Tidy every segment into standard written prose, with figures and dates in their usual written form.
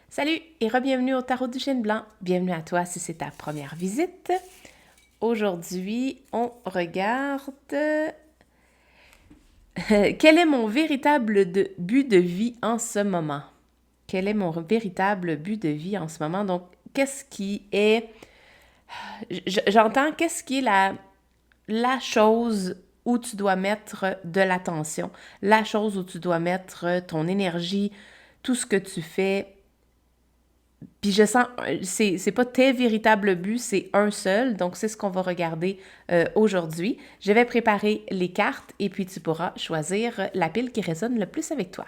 Salut et re-bienvenue au Tarot du Chêne Blanc. Bienvenue à toi si c'est ta première visite. Aujourd'hui, on regarde quel est mon véritable but de vie en ce moment. Quel est mon véritable but de vie en ce moment? Donc, qu'est-ce qui est... J'entends qu'est-ce qui est la chose où tu dois mettre de l'attention, la chose où tu dois mettre ton énergie, tout ce que tu fais. Puis je sens, c'est pas tes véritables buts, c'est un seul. Donc, c'est ce qu'on va regarder aujourd'hui. Je vais préparer les cartes et puis tu pourras choisir la pile qui résonne le plus avec toi.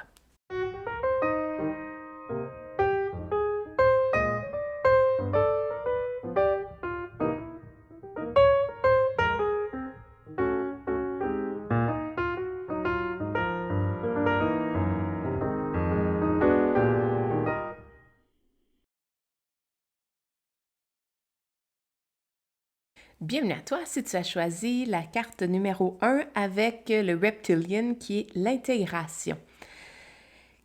Bienvenue à toi si tu as choisi la carte numéro 1 avec le reptilian qui est l'intégration.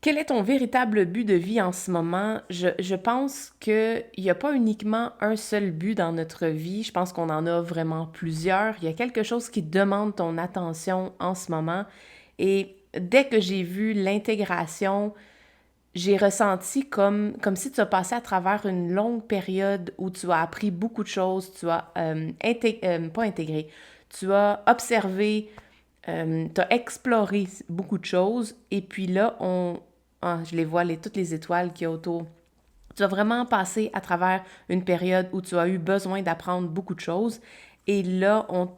Quel est ton véritable but de vie en ce moment? Je pense qu'il n'y a pas uniquement un seul but dans notre vie. Je pense qu'on en a vraiment plusieurs. Il y a quelque chose qui demande ton attention en ce moment. Et dès que j'ai vu l'intégration, j'ai ressenti comme si tu as passé à travers une longue période où tu as appris beaucoup de choses, tu as pas intégré, tu as observé, tu as exploré beaucoup de choses, et puis là, je les vois, toutes les étoiles qui y a autour. Tu as vraiment passé à travers une période où tu as eu besoin d'apprendre beaucoup de choses. Et là, on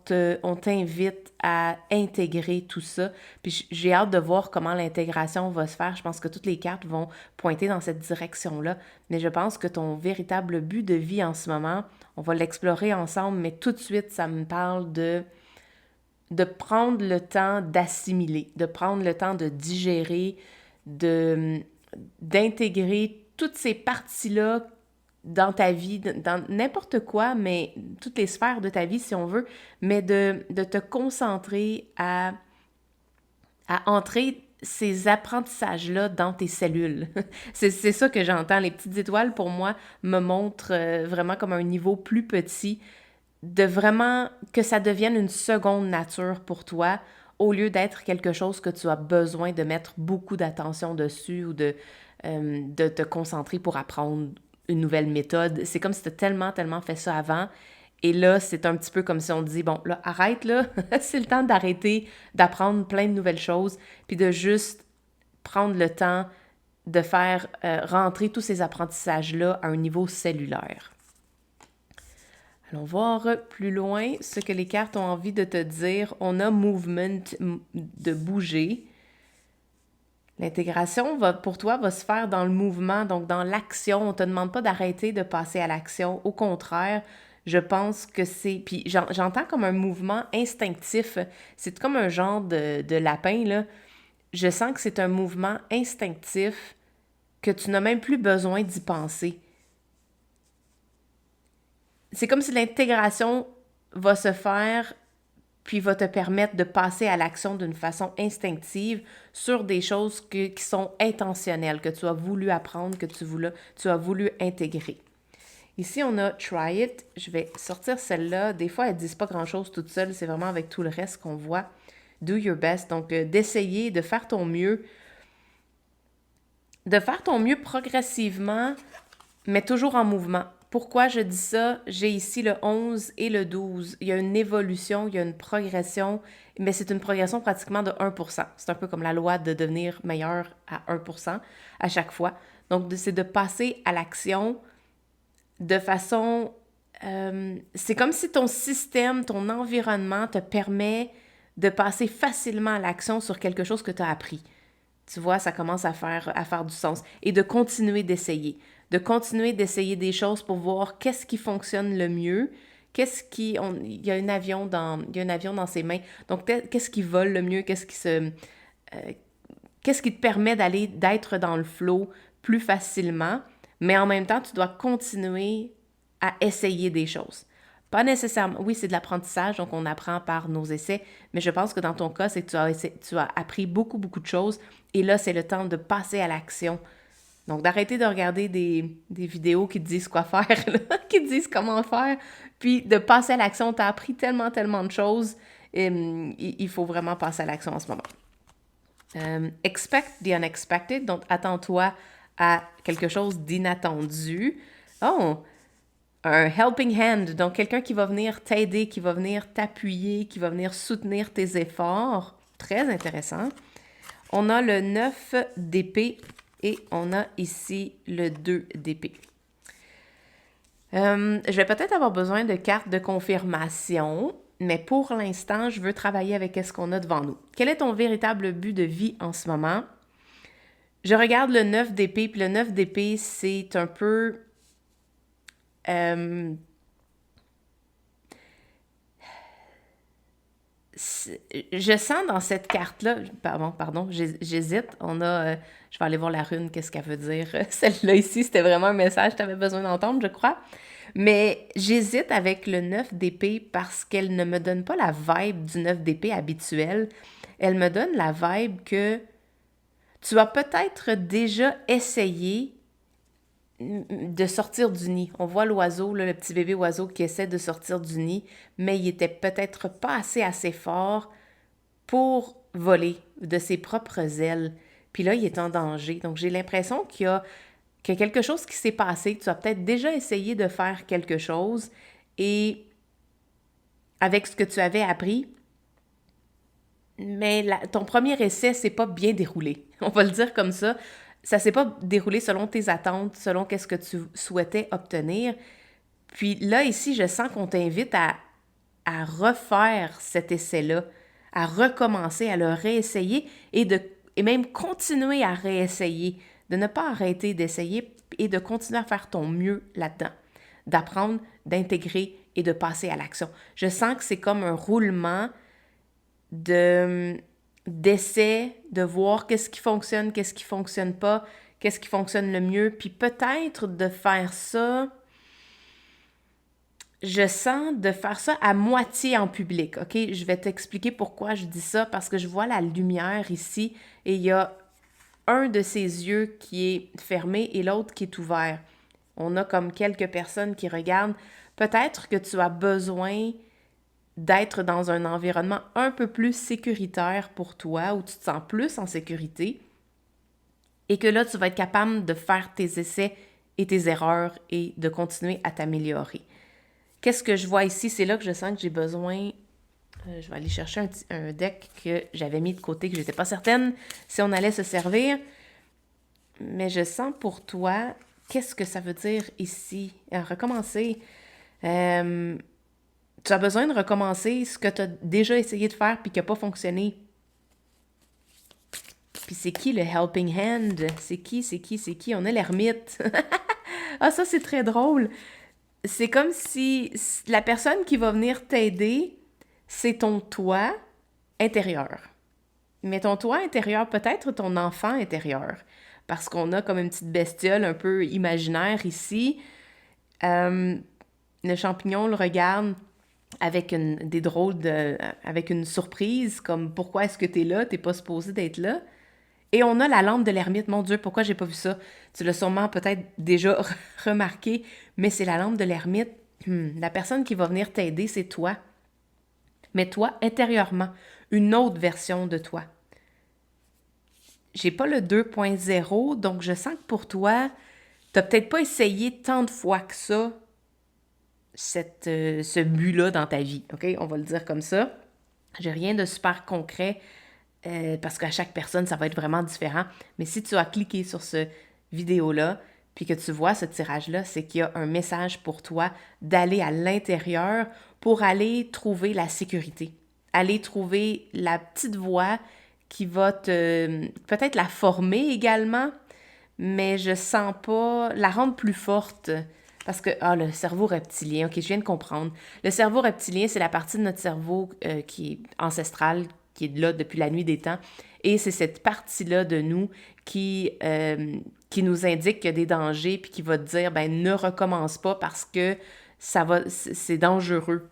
t'invite à intégrer tout ça. Puis j'ai hâte de voir comment l'intégration va se faire. Je pense que toutes les cartes vont pointer dans cette direction-là. Mais je pense que ton véritable but de vie en ce moment, on va l'explorer ensemble, mais tout de suite, ça me parle de prendre le temps d'assimiler, de prendre le temps de digérer, d'intégrer toutes ces parties-là dans ta vie, dans n'importe quoi, mais toutes les sphères de ta vie, si on veut, mais de te concentrer à entrer ces apprentissages-là dans tes cellules. C'est ça que j'entends. Les petites étoiles, pour moi, me montrent vraiment comme un niveau plus petit, de vraiment que ça devienne une seconde nature pour toi, au lieu d'être quelque chose que tu as besoin de mettre beaucoup d'attention dessus ou de te concentrer pour apprendre une nouvelle méthode. C'est comme si tu as tellement fait ça avant. Et là, c'est un petit peu comme si on dit, bon, là, arrête, là, c'est le temps d'arrêter d'apprendre plein de nouvelles choses, puis de juste prendre le temps de faire rentrer tous ces apprentissages-là à un niveau cellulaire. Allons voir plus loin ce que les cartes ont envie de te dire. On a movement, de bouger. L'intégration pour toi va se faire dans le mouvement, donc dans l'action. On ne te demande pas d'arrêter de passer à l'action. Au contraire, je pense que c'est... Puis j'entends comme un mouvement instinctif. C'est comme un genre de lapin, là. Je sens que c'est un mouvement instinctif que tu n'as même plus besoin d'y penser. C'est comme si l'intégration va se faire puis va te permettre de passer à l'action d'une façon instinctive sur des choses qui sont intentionnelles, que tu as voulu apprendre, que tu as voulu intégrer. Ici, on a Try It. Je vais sortir celle-là. Des fois, elles ne disent pas grand-chose toutes seules. C'est vraiment avec tout le reste qu'on voit. Do your best. Donc, d'essayer, de faire ton mieux. De faire ton mieux progressivement, mais toujours en mouvement. Pourquoi je dis ça? J'ai ici le 11 et le 12. Il y a une évolution, il y a une progression, mais c'est une progression pratiquement de 1%. C'est un peu comme la loi de devenir meilleur à 1% à chaque fois. Donc, c'est de passer à l'action de façon... c'est comme si ton système, ton environnement te permet de passer facilement à l'action sur quelque chose que tu as appris. Tu vois, ça commence à faire du sens. Et de continuer d'essayer. De continuer d'essayer des choses pour voir qu'est-ce qui fonctionne le mieux. Il y a un avion dans ses mains. Donc, qu'est-ce qui vole le mieux? Qu'est-ce qui te permet d'être dans le flow plus facilement? Mais en même temps, tu dois continuer à essayer des choses. Pas nécessairement, oui, c'est de l'apprentissage, donc on apprend par nos essais, mais je pense que dans ton cas, c'est que tu as appris beaucoup de choses, et là, c'est le temps de passer à l'action Donc, d'arrêter de regarder des vidéos qui te disent quoi faire, là, qui te disent comment faire, puis de passer à l'action. Tu as appris tellement, tellement de choses. Il faut vraiment passer à l'action en ce moment. Expect the unexpected, donc attends-toi à quelque chose d'inattendu. Oh, un helping hand, donc quelqu'un qui va venir t'aider, qui va venir t'appuyer, qui va venir soutenir tes efforts. Très intéressant. On a le 9 d'épée et on a ici le 2 d'épée. Je vais peut-être avoir besoin de cartes de confirmation, mais pour l'instant, je veux travailler avec ce qu'on a devant nous. Quel est ton véritable but de vie en ce moment? Je regarde le 9 d'épée, puis le 9 d'épée, c'est un peu... je sens dans cette carte-là, pardon, j'hésite. Je vais aller voir la rune, qu'est-ce qu'elle veut dire. Celle-là ici, c'était vraiment un message que tu avais besoin d'entendre, je crois. Mais j'hésite avec le 9 d'épée parce qu'elle ne me donne pas la vibe du 9 d'épée habituel. Elle me donne la vibe que tu as peut-être déjà essayé de sortir du nid. On voit l'oiseau, là, le petit bébé oiseau qui essaie de sortir du nid, mais il était peut-être pas assez fort pour voler de ses propres ailes. Puis là, il est en danger. Donc, j'ai l'impression qu'il y a quelque chose qui s'est passé, que tu as peut-être déjà essayé de faire quelque chose et avec ce que tu avais appris, mais ton premier essai s'est pas bien déroulé. On va le dire comme ça. Ça s'est pas déroulé selon tes attentes, selon qu'est-ce que tu souhaitais obtenir. Puis là, ici, je sens qu'on t'invite à refaire cet essai-là, à recommencer, à le réessayer et même continuer à réessayer, de ne pas arrêter d'essayer et de continuer à faire ton mieux là-dedans, d'apprendre, d'intégrer et de passer à l'action. Je sens que c'est comme un roulement d'essais, de voir qu'est-ce qui fonctionne pas, qu'est-ce qui fonctionne le mieux, puis peut-être de faire ça, je sens de faire ça à moitié en public, OK? Je vais t'expliquer pourquoi je dis ça, parce que je vois la lumière ici et il y a un de ses yeux qui est fermé et l'autre qui est ouvert. On a comme quelques personnes qui regardent. Peut-être que tu as besoin d'être dans un environnement un peu plus sécuritaire pour toi, où tu te sens plus en sécurité, et que là, tu vas être capable de faire tes essais et tes erreurs et de continuer à t'améliorer. Qu'est-ce que je vois ici? C'est là que je sens que j'ai besoin... je vais aller chercher un deck que j'avais mis de côté, que je n'étais pas certaine si on allait se servir. Mais je sens pour toi, qu'est-ce que ça veut dire ici? Recommencer. Tu as besoin de recommencer ce que tu as déjà essayé de faire puis qui n'a pas fonctionné. Puis c'est qui le helping hand? C'est qui? On a l'ermite. Ah, ça, c'est très drôle. C'est comme si la personne qui va venir t'aider, c'est ton toi intérieur. Mais ton toi intérieur, peut-être ton enfant intérieur. Parce qu'on a comme une petite bestiole un peu imaginaire ici. Le champignon le regarde avec avec une surprise, comme pourquoi est-ce que t'es là? T'es pas supposé d'être là. Et on a la lampe de l'ermite. Mon Dieu, pourquoi j'ai pas vu ça? Tu l'as sûrement peut-être déjà remarqué, mais c'est la lampe de l'ermite. La personne qui va venir t'aider, c'est toi. Mais toi, intérieurement, une autre version de toi. J'ai pas le 2.0, donc je sens que pour toi, t'as peut-être pas essayé tant de fois que ça ce but-là dans ta vie, OK? On va le dire comme ça. J'ai rien de super concret parce qu'à chaque personne, ça va être vraiment différent. Mais si tu as cliqué sur ce vidéo-là, puis que tu vois ce tirage-là, c'est qu'il y a un message pour toi d'aller à l'intérieur pour aller trouver la sécurité. Aller trouver la petite voie qui va peut-être la former également, mais je sens pas la rendre plus forte. Parce que, le cerveau reptilien, OK, je viens de comprendre. Le cerveau reptilien, c'est la partie de notre cerveau qui est ancestrale, qui est là depuis la nuit des temps. Et c'est cette partie-là de nous qui nous indique qu'il y a des dangers, puis qui va te dire, ne recommence pas parce que c'est dangereux.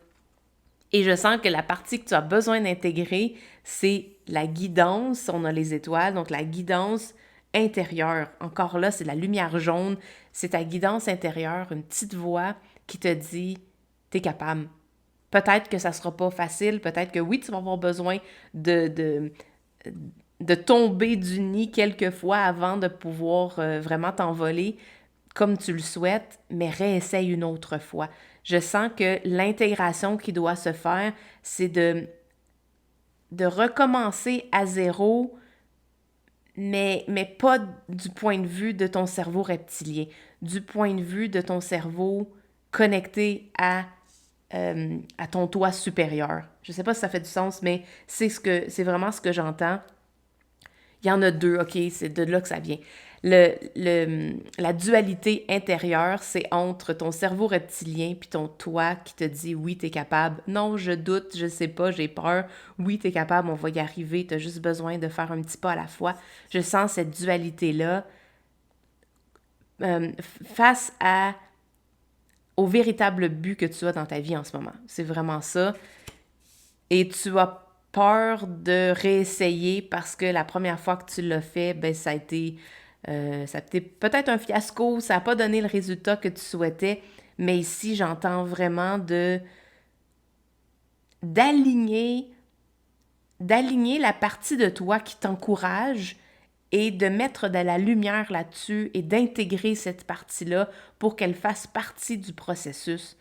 Et je sens que la partie que tu as besoin d'intégrer, c'est la guidance. On a les étoiles, donc la guidance intérieure. Encore là, c'est la lumière jaune, c'est ta guidance intérieure, une petite voix qui te dit « T'es capable ». Peut-être que ça sera pas facile, peut-être que oui, tu vas avoir besoin de tomber du nid quelques fois avant de pouvoir vraiment t'envoler comme tu le souhaites, mais réessaye une autre fois. Je sens que l'intégration qui doit se faire, c'est de recommencer à zéro, mais pas du point de vue de ton cerveau reptilien, du point de vue de ton cerveau connecté à ton toi supérieur. Je ne sais pas si ça fait du sens, mais c'est vraiment ce que j'entends. Il y en a deux, OK, c'est de là que ça vient. La dualité intérieure, c'est entre ton cerveau reptilien puis ton toi qui te dit « Oui, t'es capable. Non, je doute, je sais pas, j'ai peur. Oui, t'es capable, on va y arriver. T'as juste besoin de faire un petit pas à la fois. » Je sens cette dualité-là face au véritable but que tu as dans ta vie en ce moment. C'est vraiment ça. Et tu as peur de réessayer parce que la première fois que tu l'as fait, ben ça a été peut-être un fiasco, ça n'a pas donné le résultat que tu souhaitais, mais ici, j'entends vraiment d'aligner la partie de toi qui t'encourage et de mettre de la lumière là-dessus et d'intégrer cette partie-là pour qu'elle fasse partie du processus,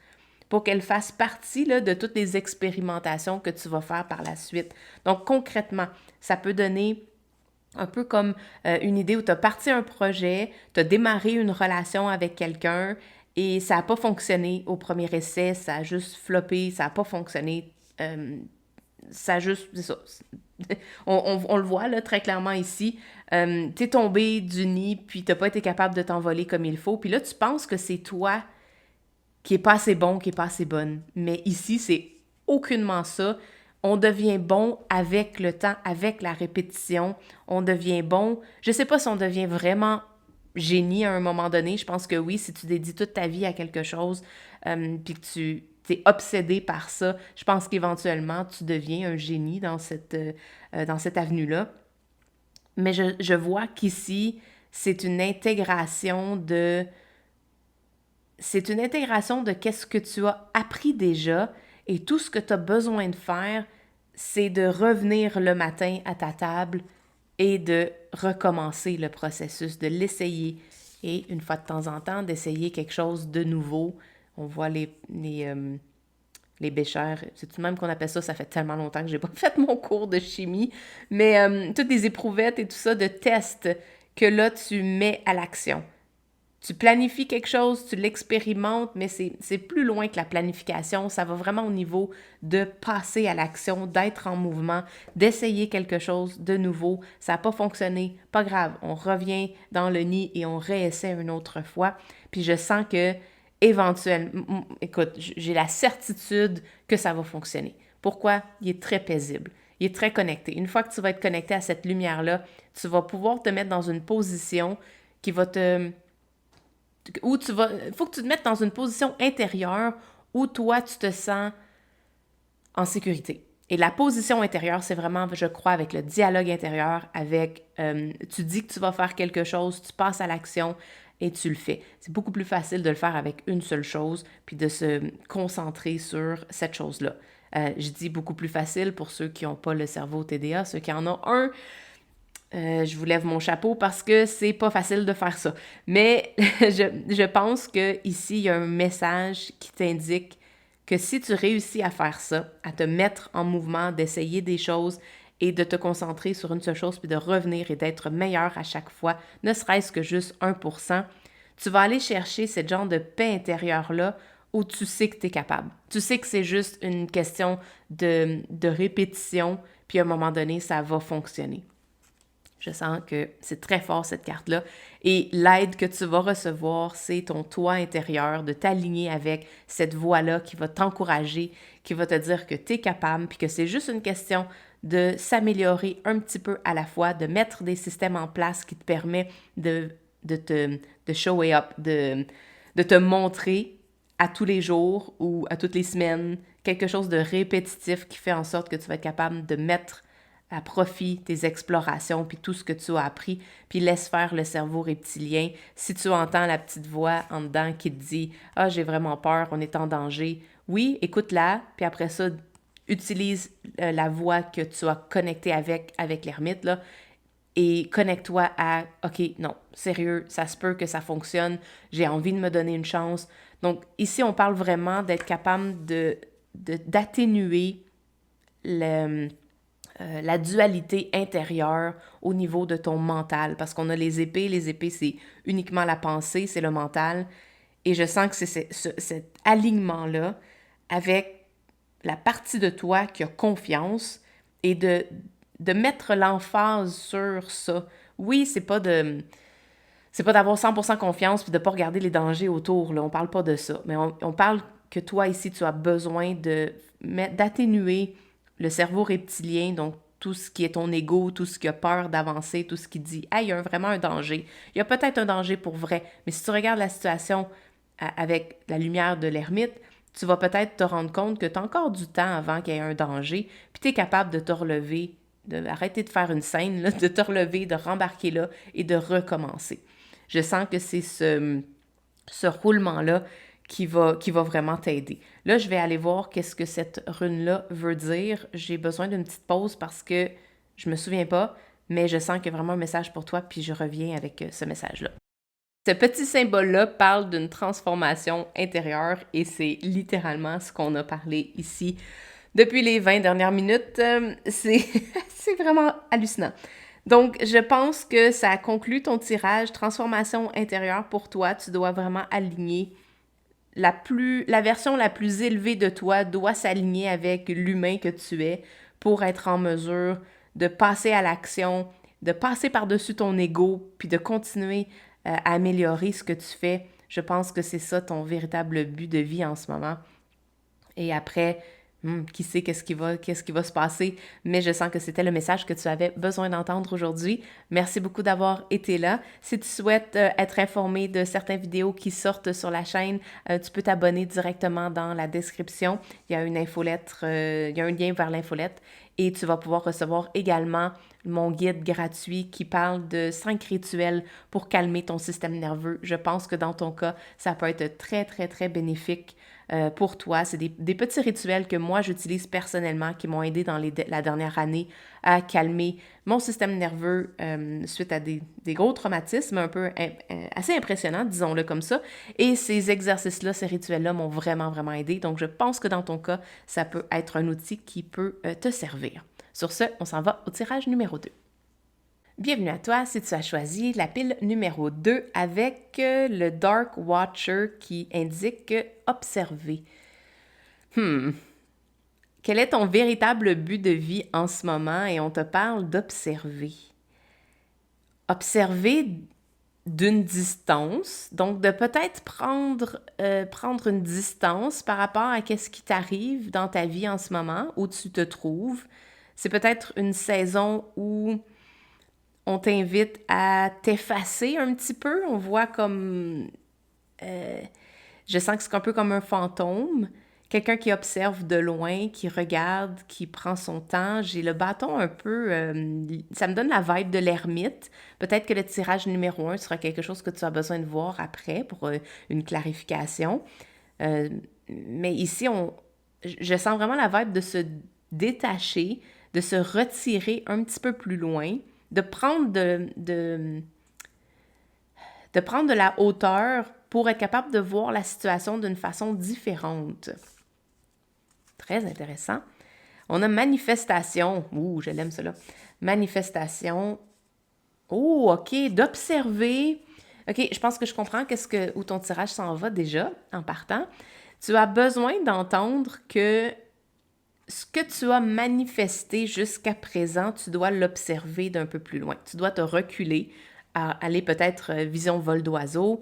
pour qu'elle fasse partie là, de toutes les expérimentations que tu vas faire par la suite. Donc, concrètement, ça peut donner un peu comme une idée où tu as parti un projet, tu as démarré une relation avec quelqu'un et ça n'a pas fonctionné au premier essai, ça a juste floppé, ça n'a pas fonctionné. Ça a juste... C'est ça. On le voit là, très clairement ici. T'es tombé du nid, puis t'as pas été capable de t'envoler comme il faut. Puis là, tu penses que c'est toi qui est pas assez bon, qui est pas assez bonne. Mais ici, c'est aucunement ça. On devient bon avec le temps, avec la répétition. On devient bon. Je sais pas si on devient vraiment génie à un moment donné. Je pense que oui, si tu dédies toute ta vie à quelque chose, puis que tu es obsédé par ça, je pense qu'éventuellement, tu deviens un génie dans cette avenue-là. Mais je vois qu'ici, c'est une intégration de... C'est une intégration de qu'est-ce que tu as appris déjà et tout ce que tu as besoin de faire, c'est de revenir le matin à ta table et de recommencer le processus, de l'essayer. Et une fois de temps en temps, d'essayer quelque chose de nouveau. On voit les béchères, c'est tout de même qu'on appelle ça, ça fait tellement longtemps que j'ai pas fait mon cours de chimie, mais toutes les éprouvettes et tout ça de tests que là, tu mets à l'action. Tu planifies quelque chose, tu l'expérimentes, mais c'est plus loin que la planification. Ça va vraiment au niveau de passer à l'action, d'être en mouvement, d'essayer quelque chose de nouveau. Ça n'a pas fonctionné, pas grave. On revient dans le nid et on réessaie une autre fois. Puis je sens que éventuellement, écoute, j'ai la certitude que ça va fonctionner. Pourquoi? Il est très paisible. Il est très connecté. Une fois que tu vas être connecté à cette lumière-là, tu vas pouvoir te mettre dans une position qui va il faut que tu te mettes dans une position intérieure où toi, tu te sens en sécurité. Et la position intérieure, c'est vraiment, je crois, avec le dialogue intérieur, tu dis que tu vas faire quelque chose, tu passes à l'action et tu le fais. C'est beaucoup plus facile de le faire avec une seule chose, puis de se concentrer sur cette chose-là. Je dis beaucoup plus facile pour ceux qui n'ont pas le cerveau TDA, ceux qui en ont un. Je vous lève mon chapeau parce que c'est pas facile de faire ça. Mais je pense qu'ici, il y a un message qui t'indique que si tu réussis à faire ça, à te mettre en mouvement, d'essayer des choses et de te concentrer sur une seule chose, puis de revenir et d'être meilleur à chaque fois, ne serait-ce que juste 1%, tu vas aller chercher ce genre de paix intérieure-là où tu sais que tu es capable. Tu sais que c'est juste une question de répétition, puis à un moment donné, ça va fonctionner. Je sens que c'est très fort cette carte-là. Et l'aide que tu vas recevoir, c'est ton toi intérieur, de t'aligner avec cette voix-là qui va t'encourager, qui va te dire que tu es capable, puis que c'est juste une question de s'améliorer un petit peu à la fois, de mettre des systèmes en place qui te permettent de show up, de te montrer à tous les jours ou à toutes les semaines quelque chose de répétitif qui fait en sorte que tu vas être capable de mettre à profit tes explorations, puis tout ce que tu as appris, puis laisse faire le cerveau reptilien. Si tu entends la petite voix en dedans qui te dit « Ah, j'ai vraiment peur, on est en danger », oui, écoute-la, puis après ça, utilise la voix que tu as connectée avec l'ermite, là, et connecte-toi à OK, non, sérieux, ça se peut que ça fonctionne, j'ai envie de me donner une chance. Donc, ici, on parle vraiment d'être capable d'atténuer la dualité intérieure au niveau de ton mental. Parce qu'on a les épées, c'est uniquement la pensée, c'est le mental. Et je sens que c'est cet alignement-là avec la partie de toi qui a confiance et de mettre l'emphase sur ça. Oui, c'est pas d'avoir 100% confiance puis de pas regarder les dangers autour, là. On parle pas de ça. Mais on parle que toi, ici, tu as besoin d'atténuer le cerveau reptilien, donc tout ce qui est ton ego, tout ce qui a peur d'avancer, tout ce qui dit « Hey, il y a vraiment un danger. » Il y a peut-être un danger pour vrai, mais si tu regardes la situation avec la lumière de l'ermite, tu vas peut-être te rendre compte que tu as encore du temps avant qu'il y ait un danger, puis tu es capable de te relever, d'arrêter de faire une scène, là, de te relever, de rembarquer là et de recommencer. Je sens que c'est ce roulement-là qui va vraiment t'aider. Là, je vais aller voir qu'est-ce que cette rune-là veut dire. J'ai besoin d'une petite pause parce que je me souviens pas, mais je sens qu'il y a vraiment un message pour toi, puis je reviens avec ce message-là. Ce petit symbole-là parle d'une transformation intérieure et c'est littéralement ce qu'on a parlé ici depuis les 20 dernières minutes. C'est vraiment hallucinant. Donc, je pense que ça conclut ton tirage transformation intérieure pour toi. Tu dois vraiment aligner la version la plus élevée de toi doit s'aligner avec l'humain que tu es pour être en mesure de passer à l'action, de passer par-dessus ton ego, puis de continuer à améliorer ce que tu fais. Je pense que c'est ça ton véritable but de vie en ce moment. Et après, qui sait qu'est-ce qui va se passer, mais je sens que c'était le message que tu avais besoin d'entendre aujourd'hui. Merci beaucoup d'avoir été là. Si tu souhaites être informé de certaines vidéos qui sortent sur la chaîne, tu peux t'abonner directement dans la description. Il y a une infolettre, il y a un lien vers l'infolette et tu vas pouvoir recevoir également mon guide gratuit qui parle de 5 rituels pour calmer ton système nerveux. Je pense que dans ton cas, ça peut être très, très, très bénéfique pour toi. C'est des petits rituels que moi, j'utilise personnellement, qui m'ont aidé dans la dernière année à calmer mon système nerveux suite à des gros traumatismes un peu assez impressionnants, disons-le comme ça. Et ces exercices-là, ces rituels-là m'ont vraiment, vraiment aidé. Donc, je pense que dans ton cas, ça peut être un outil qui peut te servir. Sur ce, on s'en va au tirage numéro 2. Bienvenue à toi si tu as choisi la pile numéro 2 avec le Dark Watcher qui indique observer. Quel est ton véritable but de vie en ce moment? Et on te parle d'observer. Observer d'une distance, donc de peut-être prendre une distance par rapport à ce qui t'arrive dans ta vie en ce moment, où tu te trouves. C'est peut-être une saison où on t'invite à t'effacer un petit peu. On voit comme... je sens que c'est un peu comme un fantôme. Quelqu'un qui observe de loin, qui regarde, qui prend son temps. J'ai le bâton un peu... ça me donne la vibe de l'ermite. Peut-être que le tirage numéro 1 sera quelque chose que tu as besoin de voir après pour une clarification. Mais ici, je sens vraiment la vibe de se détacher, de se retirer un petit peu plus loin, de prendre de prendre de la hauteur pour être capable de voir la situation d'une façon différente. Très intéressant. On a manifestation. Ouh, je l'aime cela. Manifestation. Oh, OK. D'observer. OK, je pense que je comprends où ton tirage s'en va déjà en partant. Tu as besoin d'entendre que ce que tu as manifesté jusqu'à présent, tu dois l'observer d'un peu plus loin. Tu dois te reculer, aller peut-être vision vol d'oiseau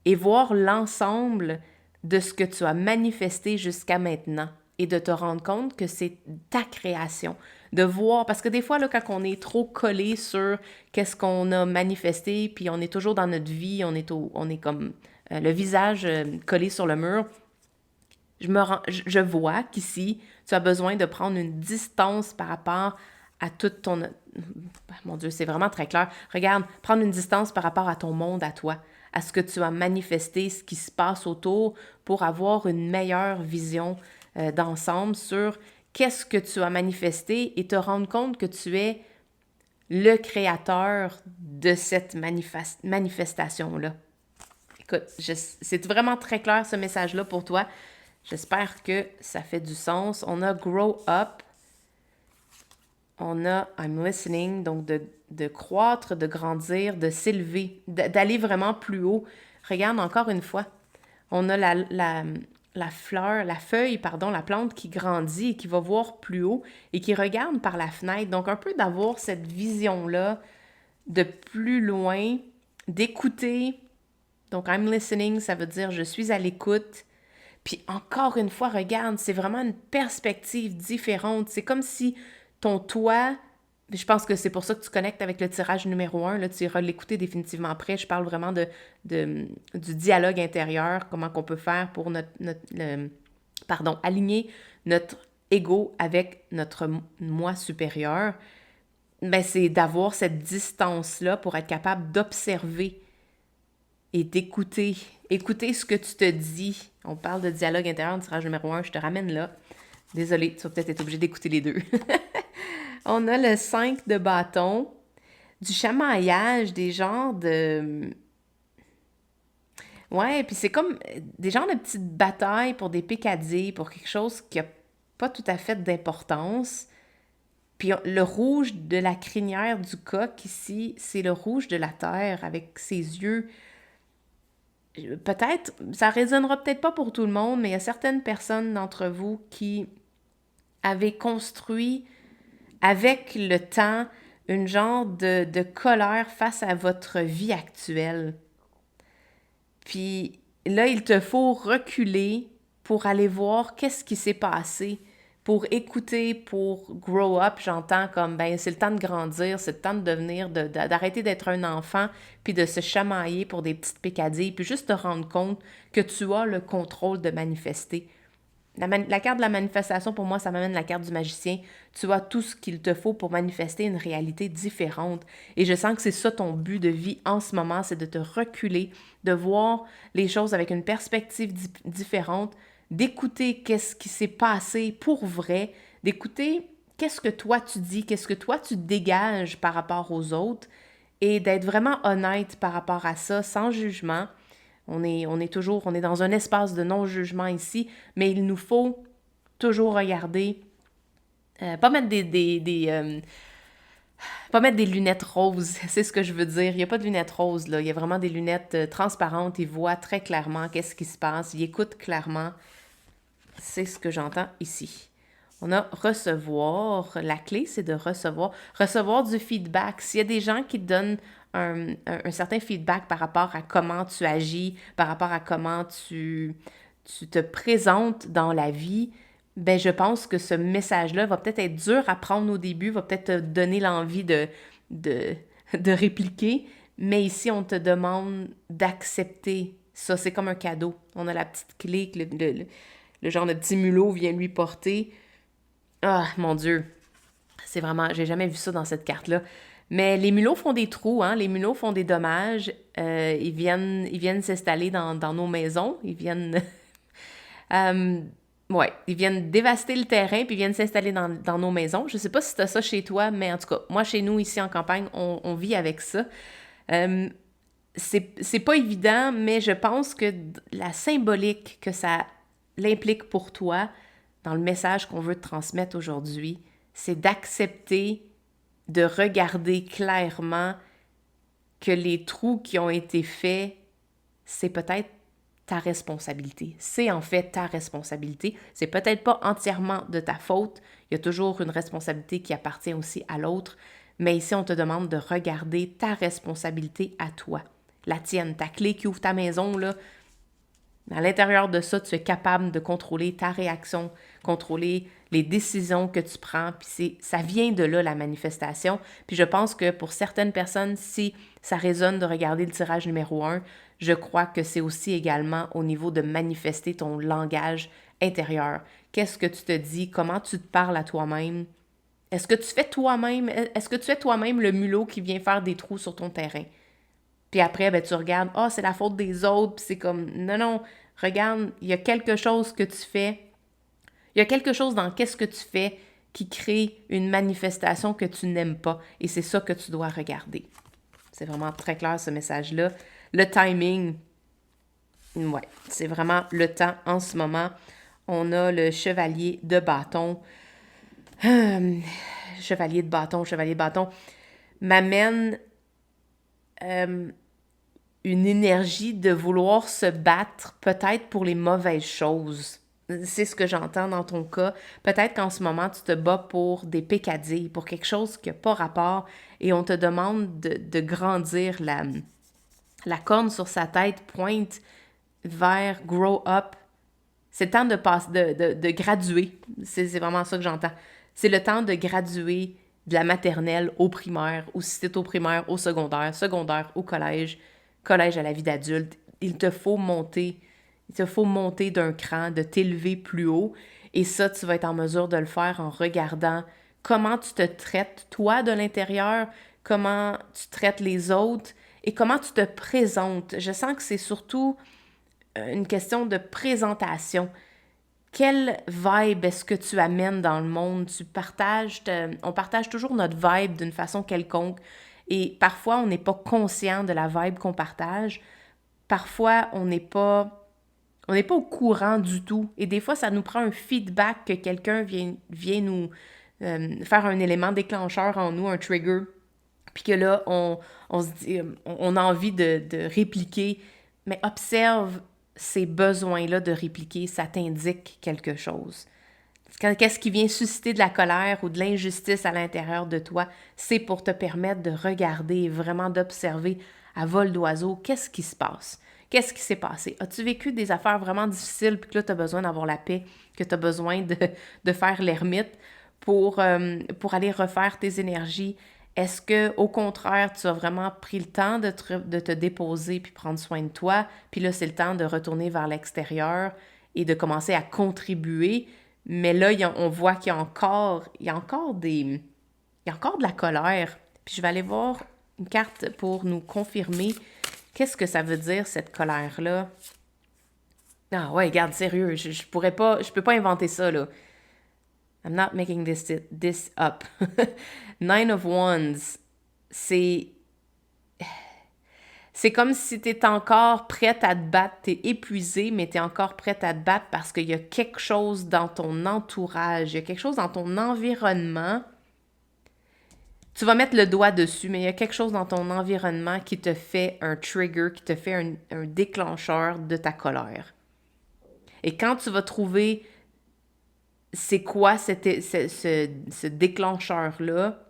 et voir l'ensemble de ce que tu as manifesté jusqu'à maintenant et de te rendre compte que c'est ta création. De voir, parce que des fois, là, quand on est trop collé sur qu'est-ce qu'on a manifesté, puis on est toujours dans notre vie, on est comme le visage collé sur le mur, je vois qu'ici, tu as besoin de prendre une distance par rapport à toute ton... Mon Dieu, c'est vraiment très clair. Regarde, prendre une distance par rapport à ton monde, à toi, à ce que tu as manifesté, ce qui se passe autour pour avoir une meilleure vision d'ensemble sur qu'est-ce que tu as manifesté et te rendre compte que tu es le créateur de cette manifestation-là. Écoute, c'est vraiment très clair ce message-là pour toi. J'espère que ça fait du sens. On a Grow Up. On a I'm Listening, donc de croître, de grandir, de s'élever, d'aller vraiment plus haut. Regarde encore une fois. On a la feuille, la plante qui grandit et qui va voir plus haut et qui regarde par la fenêtre. Donc, un peu d'avoir cette vision-là de plus loin, d'écouter. Donc, I'm listening, ça veut dire je suis à l'écoute. Puis encore une fois, regarde, c'est vraiment une perspective différente. C'est comme si ton toi, je pense que c'est pour ça que tu connectes avec le tirage numéro 1, là, tu iras l'écouter définitivement après. Je parle vraiment du dialogue intérieur, comment qu'on peut faire pour aligner notre ego avec notre moi supérieur. Ben, c'est d'avoir cette distance-là pour être capable d'observer et d'écouter. Écouter ce que tu te dis. On parle de dialogue intérieur, tirage numéro 1, je te ramène là. Désolée, tu vas peut-être être obligé d'écouter les deux. On a le 5 de bâton, du chamaillage, des genres de... Ouais, puis c'est comme des genres de petites batailles pour des picadilles, pour quelque chose qui n'a pas tout à fait d'importance. Puis le rouge de la crinière du coq ici, c'est le rouge de la terre avec ses yeux. Peut-être, ça résonnera peut-être pas pour tout le monde, mais il y a certaines personnes d'entre vous qui avaient construit avec le temps une genre de colère face à votre vie actuelle. Puis là, il te faut reculer pour aller voir qu'est-ce qui s'est passé, pour écouter, pour grow up, j'entends comme, ben c'est le temps de grandir, c'est le temps de devenir, d'arrêter d'être un enfant, puis de se chamailler pour des petites pécadilles, puis juste te rendre compte que tu as le contrôle de manifester. La carte de la manifestation, pour moi, ça m'amène la carte du magicien. Tu as tout ce qu'il te faut pour manifester une réalité différente. Et je sens que c'est ça ton but de vie en ce moment, c'est de te reculer, de voir les choses avec une perspective différente, d'écouter qu'est-ce qui s'est passé pour vrai, d'écouter qu'est-ce que toi tu dis, qu'est-ce que toi tu dégages par rapport aux autres et d'être vraiment honnête par rapport à ça, sans jugement. On est dans un espace de non-jugement ici, mais il nous faut toujours regarder, pas mettre pas mettre des lunettes roses, c'est ce que je veux dire. Il n'y a pas de lunettes roses, là. Il y a vraiment des lunettes transparentes. Il voit très clairement qu'est-ce qui se passe. Il écoute clairement. C'est ce que j'entends ici. On a recevoir. La clé, c'est de recevoir. Recevoir du feedback. S'il y a des gens qui te donnent un certain feedback par rapport à comment tu agis, par rapport à comment tu te présentes dans la vie, ben je pense que ce message-là va peut-être être dur à prendre au début, va peut-être te donner l'envie de répliquer, mais ici, on te demande d'accepter ça. C'est comme un cadeau. On a la petite clé que le genre de petit mulot vient lui porter. Ah, mon Dieu! C'est vraiment... J'ai jamais vu ça dans cette carte-là. Mais les mulots font des trous, hein? Les mulots font des dommages. Ils viennent s'installer dans nos maisons. Ils viennent... ils viennent dévaster le terrain puis ils viennent s'installer dans nos maisons. Je sais pas si tu as ça chez toi, mais en tout cas, moi, chez nous, ici en campagne, on vit avec ça. C'est pas évident, mais je pense que la symbolique que ça l'implique pour toi dans le message qu'on veut te transmettre aujourd'hui, c'est d'accepter de regarder clairement que les trous qui ont été faits, c'est peut-être ta responsabilité. C'est en fait ta responsabilité. C'est peut-être pas entièrement de ta faute. Il y a toujours une responsabilité qui appartient aussi à l'autre. Mais ici, on te demande de regarder ta responsabilité à toi. La tienne, ta clé qui ouvre ta maison, là. À l'intérieur de ça, tu es capable de contrôler ta réaction, contrôler les décisions que tu prends, puis ça vient de là, la manifestation. Puis je pense que pour certaines personnes, si ça résonne de regarder le tirage numéro 1, je crois que c'est aussi également au niveau de manifester ton langage intérieur. Qu'est-ce que tu te dis? Comment tu te parles à toi-même? Est-ce que tu fais toi-même le mulot qui vient faire des trous sur ton terrain? Puis après, ben, tu regardes, ah, c'est la faute des autres, puis c'est comme, non, non, regarde, il y a quelque chose que tu fais, il y a quelque chose dans qu'est-ce que tu fais qui crée une manifestation que tu n'aimes pas, et c'est ça que tu dois regarder. C'est vraiment très clair, ce message-là. Le timing, ouais, c'est vraiment le temps en ce moment. On a le chevalier de bâton. Chevalier de bâton, m'amène une énergie de vouloir se battre peut-être pour les mauvaises choses. C'est ce que j'entends dans ton cas. Peut-être qu'en ce moment, tu te bats pour des peccadilles, pour quelque chose qui n'a pas rapport, et on te demande de grandir. La corne sur sa tête pointe vers grow up. C'est le temps de graduer. C'est vraiment ça que j'entends. C'est le temps de graduer de la maternelle au primaire, ou si c'est au primaire, au secondaire, secondaire au collège, collège à la vie d'adulte. Il te faut monter d'un cran, de t'élever plus haut. Et ça, tu vas être en mesure de le faire en regardant comment tu te traites, toi, de l'intérieur, comment tu traites les autres et comment tu te présentes. Je sens que c'est surtout une question de présentation. Quelle vibe est-ce que tu amènes dans le monde? On partage toujours notre vibe d'une façon quelconque. Et parfois, on n'est pas conscient de la vibe qu'on partage. Parfois, on n'est pas au courant du tout. Et des fois, ça nous prend un feedback que quelqu'un vient nous faire un élément déclencheur en nous, un trigger. Puis que là, on se dit, on a envie de répliquer. Mais observe ces besoins-là de répliquer, ça t'indique quelque chose. Qu'est-ce qui vient susciter de la colère ou de l'injustice à l'intérieur de toi, c'est pour te permettre de regarder et vraiment d'observer à vol d'oiseau qu'est-ce qui se passe. Qu'est-ce qui s'est passé? As-tu vécu des affaires vraiment difficiles puis que là, tu as besoin d'avoir la paix, que tu as besoin de faire l'ermite pour aller refaire tes énergies? Est-ce que, au contraire, tu as vraiment pris le temps de te déposer puis prendre soin de toi, puis là, c'est le temps de retourner vers l'extérieur et de commencer à contribuer, mais là, on voit qu'il y a encore de la colère. Puis je vais aller voir une carte pour nous confirmer qu'est-ce que ça veut dire, cette colère-là. Ah ouais, regarde, sérieux, je peux pas inventer ça, là. I'm not making this up. Nine of Wands, c'est comme si tu es encore prête à te battre, tu es épuisée, mais tu es encore prête à te battre parce qu'il y a quelque chose dans ton entourage, il y a quelque chose dans ton environnement. Tu vas mettre le doigt dessus, mais il y a quelque chose dans ton environnement qui te fait un trigger, qui te fait un déclencheur de ta colère. Et quand tu vas trouver c'est quoi ce déclencheur-là,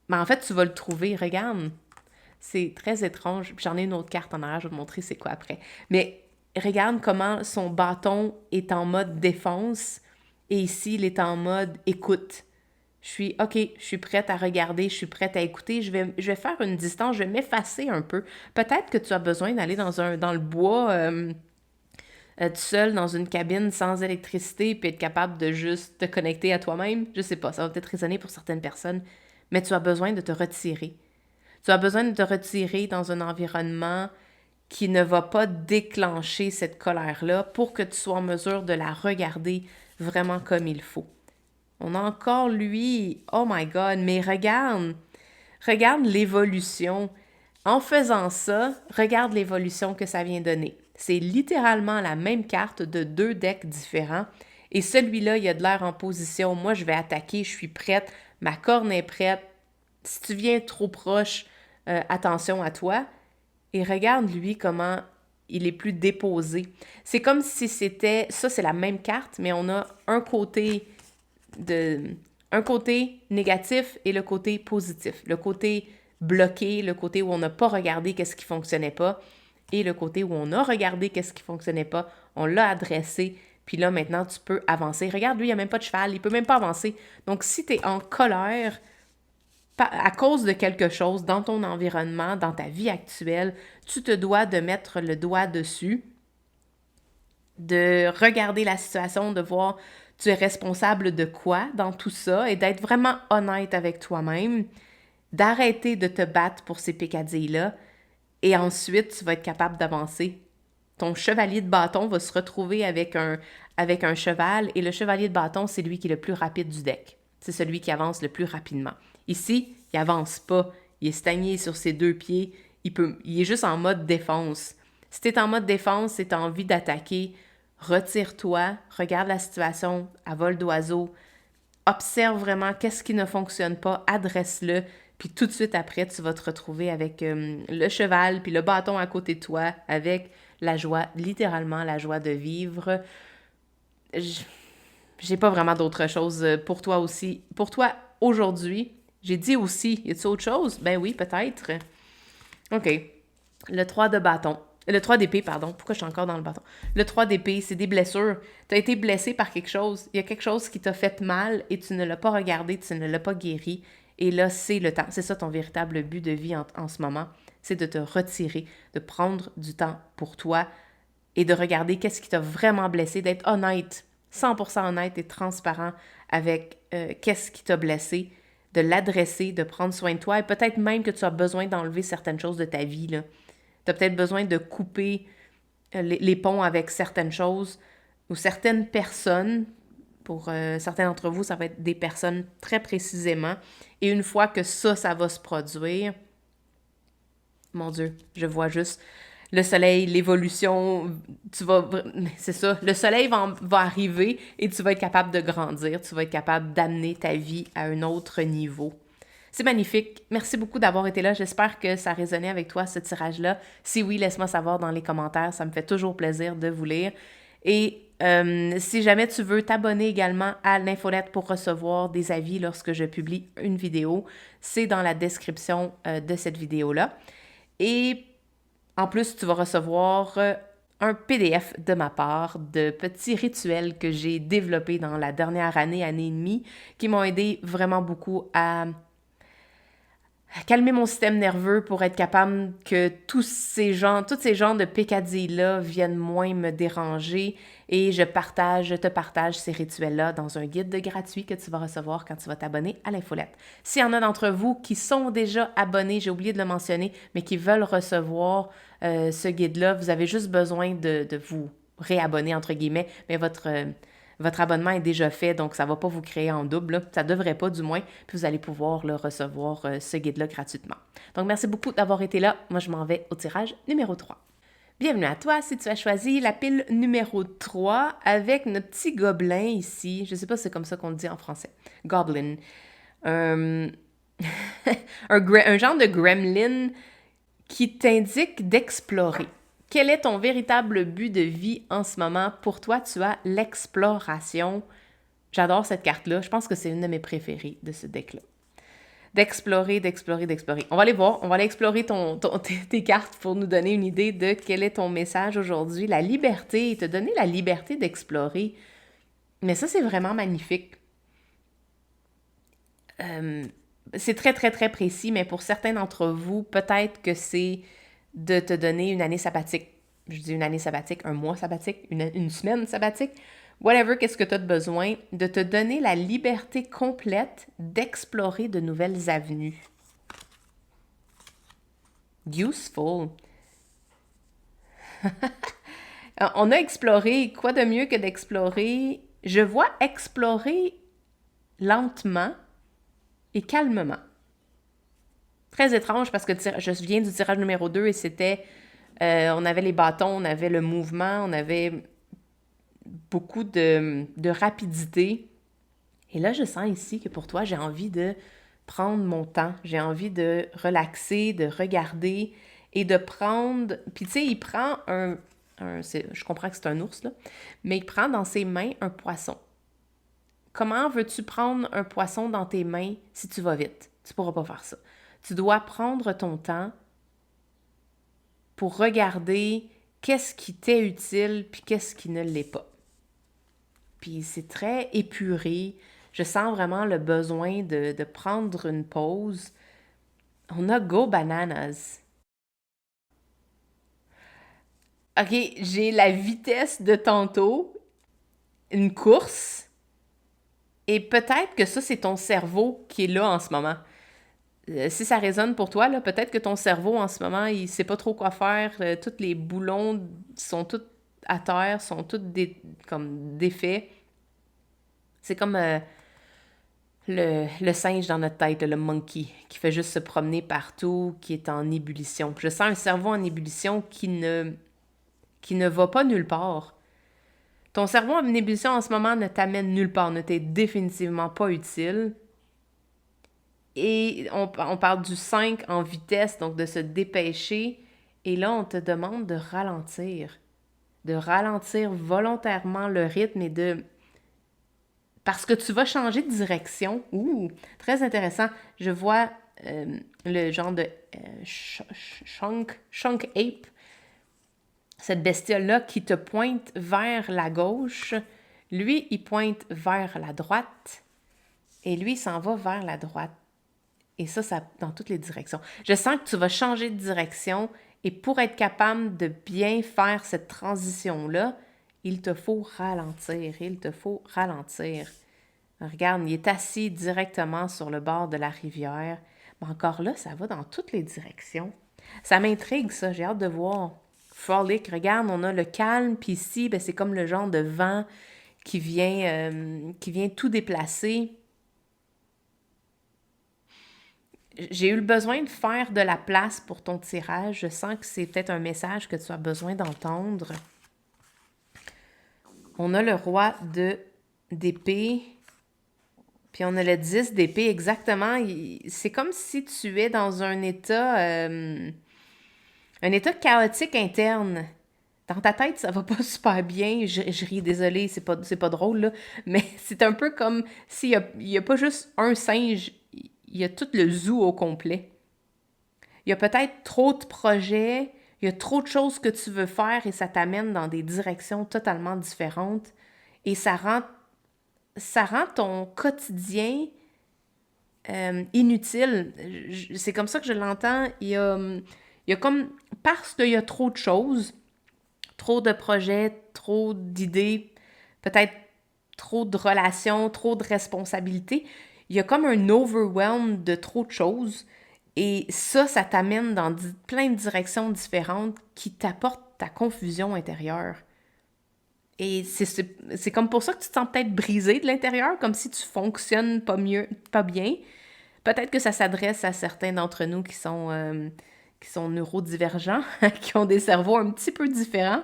mais en fait, tu vas le trouver. Regarde, c'est très étrange. J'en ai une autre carte en arrière, je vais te montrer c'est quoi après. Mais regarde comment son bâton est en mode défense et ici, il est en mode écoute. Je suis prête à regarder, je suis prête à écouter, je vais faire une distance, je vais m'effacer un peu. Peut-être que tu as besoin d'aller dans le bois tout seul dans une cabine sans électricité puis être capable de juste te connecter à toi-même. Je sais pas, ça va peut-être résonner pour certaines personnes, mais tu as besoin de te retirer. Tu as besoin de te retirer dans un environnement qui ne va pas déclencher cette colère-là pour que tu sois en mesure de la regarder vraiment comme il faut. On a encore lui, oh my God, mais regarde l'évolution. En faisant ça, regarde l'évolution que ça vient donner. C'est littéralement la même carte de 2 decks différents. Et celui-là, il a de l'air en position. Moi, je vais attaquer, je suis prête. Ma corne est prête. Si tu viens trop proche, attention à toi. Et regarde lui comment il est plus déposé. C'est comme si c'était... Ça, c'est la même carte, mais on a un côté négatif et le côté positif. Le côté bloqué, le côté où on n'a pas regardé qu'est-ce qui fonctionnait pas et le côté où on a regardé qu'est-ce qui fonctionnait pas, on l'a adressé, puis là, maintenant, tu peux avancer. Regarde, lui, il n'a même pas de cheval, il peut même pas avancer. Donc, si tu es en colère à cause de quelque chose dans ton environnement, dans ta vie actuelle, tu te dois de mettre le doigt dessus, de regarder la situation, de voir tu es responsable de quoi dans tout ça et d'être vraiment honnête avec toi-même, d'arrêter de te battre pour ces pécadilles-là et ensuite, tu vas être capable d'avancer. Ton chevalier de bâton va se retrouver avec un cheval et le chevalier de bâton, c'est lui qui est le plus rapide du deck. C'est celui qui avance le plus rapidement. Ici, il avance pas. Il est stagné sur ses deux pieds. Il est juste en mode défense. Si tu es en mode défense et tu as envie d'attaquer, retire-toi, regarde la situation à vol d'oiseau, observe vraiment qu'est-ce qui ne fonctionne pas, adresse-le, puis tout de suite après, tu vas te retrouver avec le cheval, puis le bâton à côté de toi, avec la joie, littéralement la joie de vivre. J'ai pas vraiment d'autre chose pour toi aussi. Pour toi, aujourd'hui, j'ai dit aussi, y a-t-il autre chose? Ben oui, peut-être. OK. Le 3 de bâton. Le 3 d'épée, pardon. Pourquoi je suis encore dans le bâton? Le 3 d'épée, c'est des blessures. Tu as été blessé par quelque chose. Il y a quelque chose qui t'a fait mal et tu ne l'as pas regardé, tu ne l'as pas guéri. Et là, c'est le temps. C'est ça ton véritable but de vie en ce moment. C'est de te retirer, de prendre du temps pour toi et de regarder qu'est-ce qui t'a vraiment blessé, d'être honnête, 100% honnête et transparent avec qu'est-ce qui t'a blessé, de l'adresser, de prendre soin de toi et peut-être même que tu as besoin d'enlever certaines choses de ta vie, là. Tu as peut-être besoin de couper les ponts avec certaines choses ou certaines personnes. Pour certains d'entre vous, ça va être des personnes très précisément. Et une fois que ça va se produire, mon Dieu, je vois juste le soleil, l'évolution, c'est ça, le soleil va arriver et tu vas être capable de grandir, tu vas être capable d'amener ta vie à un autre niveau. C'est magnifique. Merci beaucoup d'avoir été là. J'espère que ça a résonné avec toi, ce tirage-là. Si oui, laisse-moi savoir dans les commentaires. Ça me fait toujours plaisir de vous lire. Et si jamais tu veux t'abonner également à l'infolette pour recevoir des avis lorsque je publie une vidéo, c'est dans la description de cette vidéo-là. Et en plus, tu vas recevoir un PDF de ma part de petits rituels que j'ai développés dans la dernière année et demie qui m'ont aidé vraiment beaucoup à calmer mon système nerveux pour être capable que tous ces genres de pécadilles-là viennent moins me déranger et je te partage ces rituels-là dans un guide gratuit que tu vas recevoir quand tu vas t'abonner à l'infolette. S'il y en a d'entre vous qui sont déjà abonnés, j'ai oublié de le mentionner, mais qui veulent recevoir ce guide-là, vous avez juste besoin de vous réabonner, entre guillemets, mais votre abonnement est déjà fait, donc ça ne va pas vous créer en double. Là. Ça ne devrait pas, du moins. Puis vous allez pouvoir recevoir ce guide-là gratuitement. Donc, merci beaucoup d'avoir été là. Moi, je m'en vais au tirage numéro 3. Bienvenue à toi si tu as choisi la pile numéro 3 avec notre petit gobelin ici. Je ne sais pas si c'est comme ça qu'on le dit en français. Goblin. un genre de gremlin qui t'indique d'explorer. Quel est ton véritable but de vie en ce moment? Pour toi, tu as l'exploration. J'adore cette carte-là. Je pense que c'est une de mes préférées de ce deck-là. D'explorer. On va aller voir. On va aller explorer tes cartes pour nous donner une idée de quel est ton message aujourd'hui. La liberté, te donner la liberté d'explorer. Mais ça, c'est vraiment magnifique. C'est très, très, très précis, mais pour certains d'entre vous, peut-être que c'est de te donner une année sabbatique. Je dis une année sabbatique, un mois sabbatique, une semaine sabbatique. Whatever, qu'est-ce que tu as de besoin, de te donner la liberté complète d'explorer de nouvelles avenues. Useful. On a exploré, quoi de mieux que d'explorer? Je vois explorer lentement et calmement. Très étrange parce que je viens du tirage numéro 2 et c'était, on avait les bâtons, on avait le mouvement, on avait beaucoup de rapidité. Et là, je sens ici que pour toi, j'ai envie de prendre mon temps, j'ai envie de relaxer, de regarder et de prendre... Puis tu sais, il prend je comprends que c'est un ours, là, mais il prend dans ses mains un poisson. Comment veux-tu prendre un poisson dans tes mains si tu vas vite? Tu ne pourras pas faire ça. Tu dois prendre ton temps pour regarder qu'est-ce qui t'est utile puis qu'est-ce qui ne l'est pas. Puis c'est très épuré. Je sens vraiment le besoin de prendre une pause. On a Go Bananas. OK, j'ai la vitesse de tantôt, une course, Et peut-être que ça, c'est ton cerveau qui est là en ce moment. Si ça résonne pour toi, là, peut-être que ton cerveau en ce moment, il sait pas trop quoi faire. Tous les boulons sont tous à terre, sont tous comme défaits. C'est comme le singe dans notre tête, le monkey, qui fait juste se promener partout, qui est en ébullition. Je sens un cerveau en ébullition qui ne va pas nulle part. Ton cerveau en ébullition en ce moment ne t'amène nulle part, ne t'est définitivement pas utile. Et on parle du 5 en vitesse, donc de se dépêcher. Et là, on te demande de ralentir. De ralentir volontairement le rythme et de... Parce que tu vas changer de direction. Ouh, très intéressant. Je vois le genre de Shunk Ape, cette bestiole-là qui te pointe vers la gauche. Lui, il pointe vers la droite. Et lui, il s'en va vers la droite. Et ça dans toutes les directions. Je sens que tu vas changer de direction et pour être capable de bien faire cette transition-là, il te faut ralentir. Il te faut ralentir. Regarde, il est assis directement sur le bord de la rivière. Mais encore là, ça va dans toutes les directions. Ça m'intrigue, ça. J'ai hâte de voir. Frolic, regarde, on a le calme, puis ici, ben, c'est comme le genre de vent qui vient tout déplacer. J'ai eu le besoin de faire de la place pour ton tirage. Je sens que c'est peut-être un message que tu as besoin d'entendre. On a le roi d'épée, puis on a le 10 d'épée exactement. C'est comme si tu es dans un état chaotique interne. Dans ta tête, ça va pas super bien. Je ris, désolée, c'est pas drôle, là. Mais c'est un peu comme s'il y a pas juste un singe, il y a tout le zoo au complet. Il y a peut-être trop de projets, il y a trop de choses que tu veux faire et ça t'amène dans des directions totalement différentes. Et ça rend ton quotidien inutile. C'est comme ça que je l'entends. Il y a comme... Parce qu'il y a trop de choses, trop de projets, trop d'idées, peut-être trop de relations, trop de responsabilités, il y a comme un overwhelm de trop de choses. Et ça t'amène dans plein de directions différentes qui t'apportent ta confusion intérieure. Et c'est comme pour ça que tu te sens peut-être brisé de l'intérieur, comme si tu fonctionnes pas bien. Peut-être que ça s'adresse à certains d'entre nous qui sont neurodivergents, qui ont des cerveaux un petit peu différents.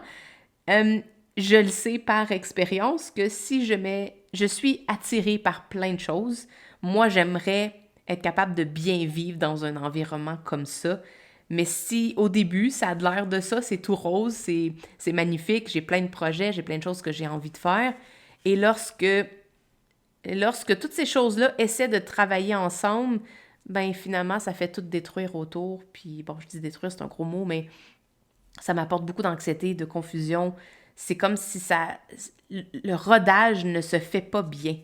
Je le sais par expérience que si je suis attirée par plein de choses, moi j'aimerais être capable de bien vivre dans un environnement comme ça. Mais si au début ça a de l'air de ça, c'est tout rose, c'est magnifique, j'ai plein de projets, j'ai plein de choses que j'ai envie de faire. Et lorsque toutes ces choses-là essaient de travailler ensemble, ben finalement ça fait tout détruire autour. Puis bon, je dis détruire, c'est un gros mot, mais ça m'apporte beaucoup d'anxiété, de confusion. C'est comme si le rodage ne se fait pas bien.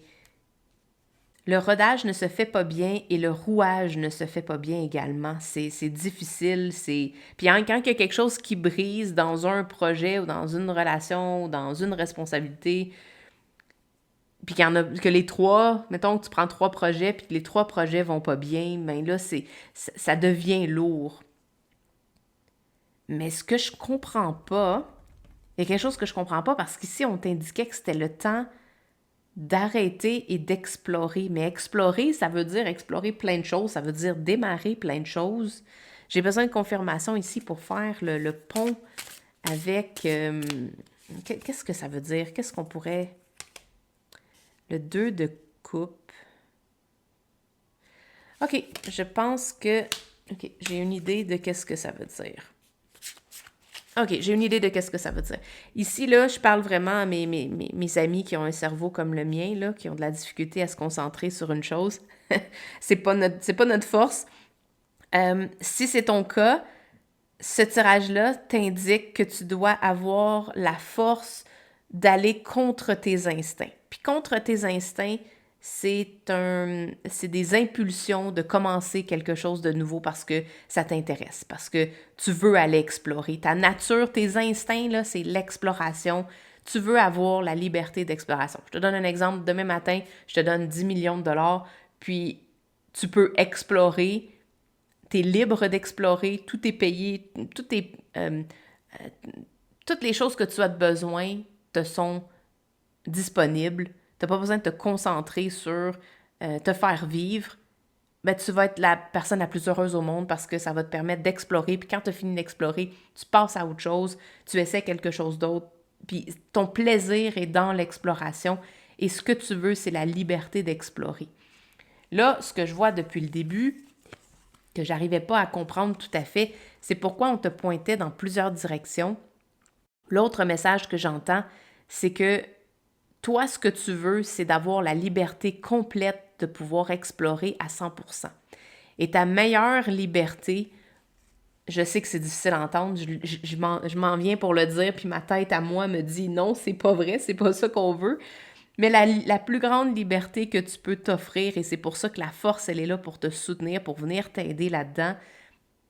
Le rodage ne se fait pas bien et le rouage ne se fait pas bien également. C'est difficile. Puis quand il y a quelque chose qui brise dans un projet ou dans une relation ou dans une responsabilité, puis qu'il y en a que les trois, mettons que tu prends 3 projets puis que les 3 projets vont pas bien, ben là, ça devient lourd. Mais ce que je comprends pas, il y a quelque chose que je comprends pas parce qu'ici, on t'indiquait que c'était le temps d'arrêter et d'explorer. Mais explorer, ça veut dire explorer plein de choses, ça veut dire démarrer plein de choses. J'ai besoin de confirmation ici pour faire le pont avec... qu'est-ce que ça veut dire? Qu'est-ce qu'on pourrait... Le 2 de coupe. OK, je pense que... OK, j'ai une idée de qu'est-ce que ça veut dire. OK, j'ai une idée de qu'est-ce que ça veut dire. Ici, là, je parle vraiment à mes amis qui ont un cerveau comme le mien, là, qui ont de la difficulté à se concentrer sur une chose. C'est pas notre force. Si c'est ton cas, ce tirage-là t'indique que tu dois avoir la force d'aller contre tes instincts. Puis contre tes instincts, c'est des impulsions de commencer quelque chose de nouveau parce que ça t'intéresse, parce que tu veux aller explorer. Ta nature, tes instincts, là, c'est l'exploration. Tu veux avoir la liberté d'exploration. Je te donne un exemple. Demain matin, je te donne 10 millions de dollars, puis tu peux explorer. Tu es libre d'explorer. Tout est payé. Toutes les choses que tu as besoin te sont disponibles. Tu n'as pas besoin de te concentrer sur te faire vivre. Ben, tu vas être la personne la plus heureuse au monde parce que ça va te permettre d'explorer. Puis quand tu as fini d'explorer, tu passes à autre chose, tu essaies quelque chose d'autre. Puis ton plaisir est dans l'exploration. Et ce que tu veux, c'est la liberté d'explorer. Là, ce que je vois depuis le début, que j'arrivais pas à comprendre tout à fait, c'est pourquoi on te pointait dans plusieurs directions. L'autre message que j'entends, c'est que toi, ce que tu veux, c'est d'avoir la liberté complète de pouvoir explorer à 100%. Et ta meilleure liberté, je sais que c'est difficile à entendre, je m'en viens pour le dire, puis ma tête à moi me dit non, c'est pas vrai, c'est pas ça qu'on veut. Mais la plus grande liberté que tu peux t'offrir, et c'est pour ça que la force, elle est là pour te soutenir, pour venir t'aider là-dedans,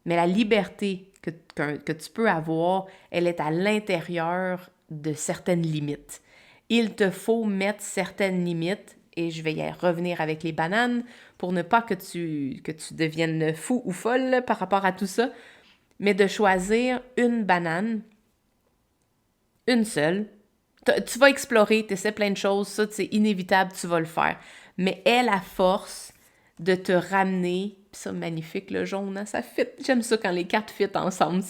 mais la liberté que tu peux avoir, elle est à l'intérieur de certaines limites. Il te faut mettre certaines limites, et je vais y revenir avec les bananes pour ne pas que tu deviennes fou ou folle par rapport à tout ça, mais de choisir une banane, une seule. Tu vas explorer, tu essaies plein de choses, ça c'est inévitable, tu vas le faire. Mais aie la force de te ramener, ça magnifique le jaune, hein, ça fit. J'aime ça quand les cartes fit ensemble,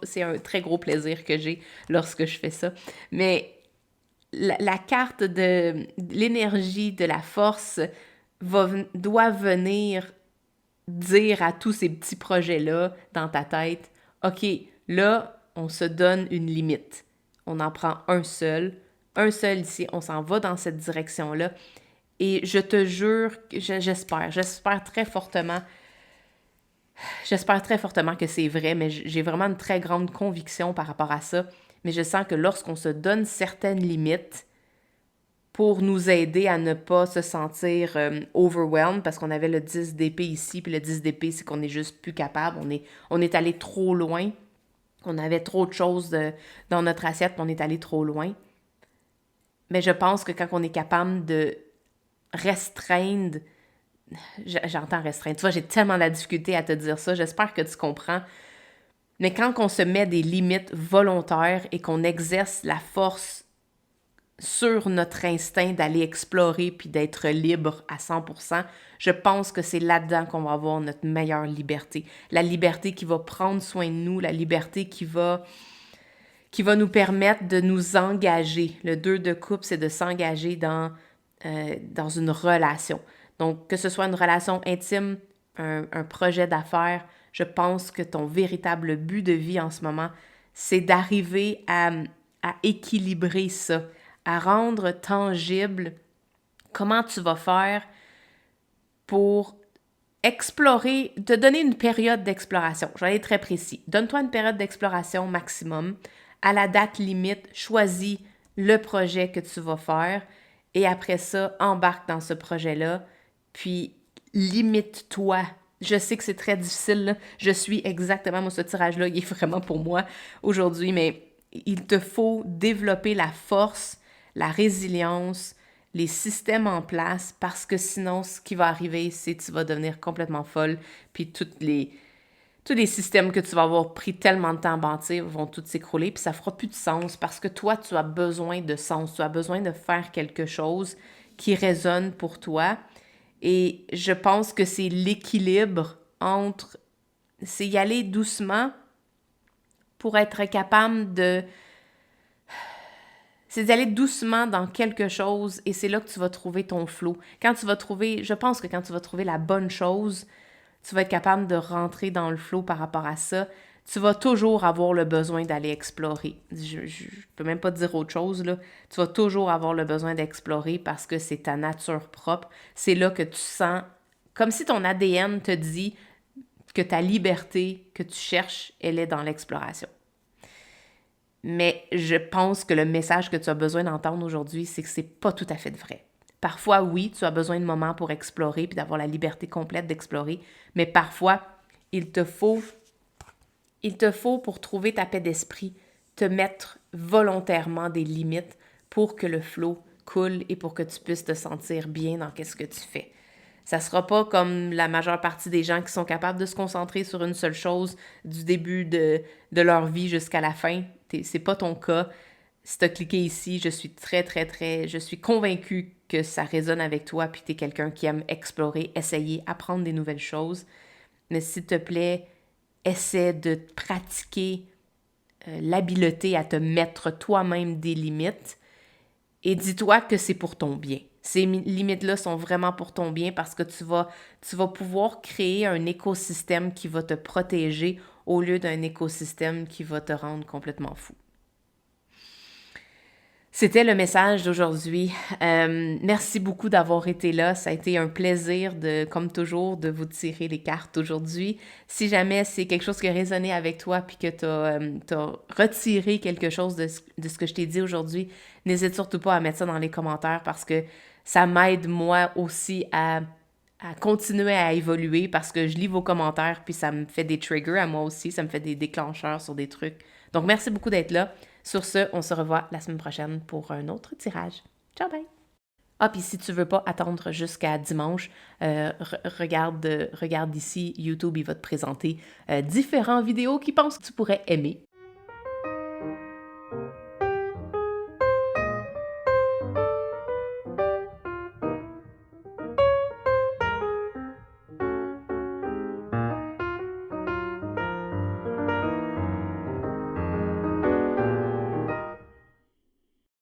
c'est un très gros plaisir que j'ai lorsque je fais ça. Mais la carte de l'énergie, de la force doit venir dire à tous ces petits projets-là dans ta tête, OK, là, on se donne une limite. On en prend un seul ici, on s'en va dans cette direction-là. Et je te jure, j'espère très fortement que c'est vrai, mais j'ai vraiment une très grande conviction par rapport à ça. Mais je sens que lorsqu'on se donne certaines limites pour nous aider à ne pas se sentir overwhelmed, parce qu'on avait le 10 d'épée ici, puis le 10 d'épée, c'est qu'on est juste plus capable, on est allé trop loin, on avait trop de choses dans notre assiette, puis on est allé trop loin. Mais je pense que quand on est capable de restreindre, j'entends restreindre, tu vois, j'ai tellement de la difficulté à te dire ça, j'espère que tu comprends. Mais quand on se met des limites volontaires et qu'on exerce la force sur notre instinct d'aller explorer puis d'être libre à 100%, je pense que c'est là-dedans qu'on va avoir notre meilleure liberté. La liberté qui va prendre soin de nous, la liberté qui va nous permettre de nous engager. Le 2 de coupe, c'est de s'engager dans une relation. Donc, que ce soit une relation intime, un projet d'affaires, je pense que ton véritable but de vie en ce moment, c'est d'arriver à équilibrer ça, à rendre tangible comment tu vas faire pour explorer, te donner une période d'exploration. Je vais aller très précis. Donne-toi une période d'exploration maximum. À la date limite, choisis le projet que tu vas faire et après ça, embarque dans ce projet-là, puis limite-toi. Je sais que c'est très difficile, là. Je suis exactement, moi, ce tirage-là, il est vraiment pour moi aujourd'hui, mais il te faut développer la force, la résilience, les systèmes en place, parce que sinon, ce qui va arriver, c'est que tu vas devenir complètement folle, puis tous les systèmes que tu vas avoir pris tellement de temps à bâtir vont tous s'écrouler, puis ça fera plus de sens, parce que toi, tu as besoin de sens, tu as besoin de faire quelque chose qui résonne pour toi, et je pense que c'est l'équilibre entre, c'est y aller doucement pour être capable de, c'est d'aller doucement dans quelque chose et c'est là que tu vas trouver ton flow. Je pense que quand tu vas trouver la bonne chose, tu vas être capable de rentrer dans le flow par rapport à ça. Tu vas toujours avoir le besoin d'aller explorer. Je peux même pas te dire autre chose, là. Tu vas toujours avoir le besoin d'explorer parce que c'est ta nature propre. C'est là que tu sens, comme si ton ADN te dit que ta liberté que tu cherches, elle est dans l'exploration. Mais je pense que le message que tu as besoin d'entendre aujourd'hui, c'est que c'est pas tout à fait vrai. Parfois, oui, tu as besoin de moments pour explorer puis d'avoir la liberté complète d'explorer, mais parfois, il te faut pour trouver ta paix d'esprit, te mettre volontairement des limites pour que le flow coule et pour que tu puisses te sentir bien dans ce que tu fais. Ça sera pas comme la majeure partie des gens qui sont capables de se concentrer sur une seule chose du début de leur vie jusqu'à la fin. C'est pas ton cas. Si tu as cliqué ici, je suis convaincue que ça résonne avec toi puis tu es quelqu'un qui aime explorer, essayer, apprendre des nouvelles choses. Mais s'il te plaît, essaie de pratiquer l'habileté à te mettre toi-même des limites et dis-toi que c'est pour ton bien. Ces limites-là sont vraiment pour ton bien parce que tu vas pouvoir créer un écosystème qui va te protéger au lieu d'un écosystème qui va te rendre complètement fou. C'était le message d'aujourd'hui. Merci beaucoup d'avoir été là. Ça a été un plaisir, comme toujours, de vous tirer les cartes aujourd'hui. Si jamais c'est quelque chose qui a résonné avec toi puis que tu as retiré quelque chose de ce que je t'ai dit aujourd'hui, n'hésite surtout pas à mettre ça dans les commentaires parce que ça m'aide moi aussi à continuer à évoluer parce que je lis vos commentaires puis ça me fait des triggers à moi aussi, ça me fait des déclencheurs sur des trucs. Donc, merci beaucoup d'être là. Sur ce, on se revoit la semaine prochaine pour un autre tirage. Ciao, bye! Ah, puis si tu veux pas attendre jusqu'à dimanche, regarde ici, YouTube, il va te présenter différentes vidéos qu'il pense que tu pourrais aimer.